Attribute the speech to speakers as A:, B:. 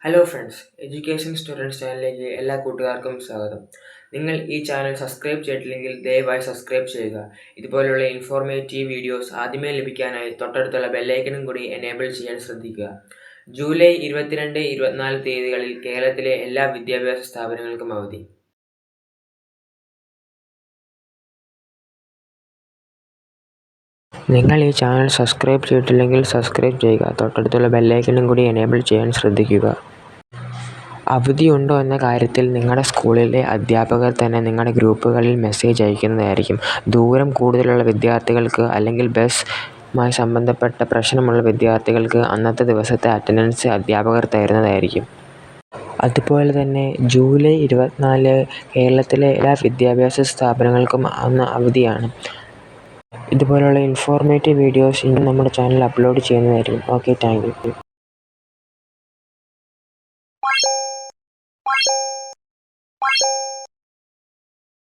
A: Hello friends, education students ചാനലിലേക്ക് എല്ലാ കൂട്ടുകാർക്കും സ്വാഗതം. നിങ്ങൾ ഈ ചാനൽ സബ്സ്ക്രൈബ് ചെയ്തിട്ടില്ലെങ്കിൽ ദയവായി സബ്സ്ക്രൈബ് ചെയ്യുക. ഇതുപോലുള്ള ഇൻഫോർമേറ്റീവ് വീഡിയോസ് ആദ്യമേ ലഭിക്കാനായി തൊട്ടടുത്തുള്ള ബെല്ലൈക്കനും കൂടി എനേബിൾ ചെയ്യാൻ ശ്രദ്ധിക്കുക. ജൂലൈ 22, 24 തീയതികളിൽ കേരളത്തിലെ എല്ലാ വിദ്യാഭ്യാസ സ്ഥാപനങ്ങൾക്കും അവധി. നിങ്ങൾ ഈ ചാനൽ സബ്സ്ക്രൈബ് ചെയ്തിട്ടില്ലെങ്കിൽ സബ്സ്ക്രൈബ് ചെയ്യുക. തൊട്ടടുത്തുള്ള ബെല്ലൈക്കനും കൂടി എനേബിൾ ചെയ്യാൻ ശ്രദ്ധിക്കുക. അവധിയുണ്ടോ എന്ന കാര്യത്തിൽ നിങ്ങളുടെ സ്കൂളിലെ അധ്യാപകർ തന്നെ നിങ്ങളുടെ ഗ്രൂപ്പുകളിൽ മെസ്സേജ് അയക്കുന്നതായിരിക്കും. ദൂരം കൂടുതലുള്ള വിദ്യാർത്ഥികൾക്ക് അല്ലെങ്കിൽ ബസ്സുമായി ബന്ധപ്പെട്ട പ്രശ്നമുള്ള വിദ്യാർത്ഥികൾക്ക് അന്നത്തെ ദിവസത്തെ അറ്റൻഡൻസ് അധ്യാപകർ തരുന്നതായിരിക്കും. അതുപോലെ തന്നെ ജൂലൈ 24 കേരളത്തിലെ എല്ലാ വിദ്യാഭ്യാസ സ്ഥാപനങ്ങൾക്കും അന്ന് അവധിയാണ്. ഇതുപോലുള്ള ഇൻഫോർമേറ്റീവ് വീഡിയോസ് ഇനി നമ്മുടെ ചാനൽ അപ്ലോഡ് ചെയ്യുന്നതായിരിക്കും. Okay, thank you.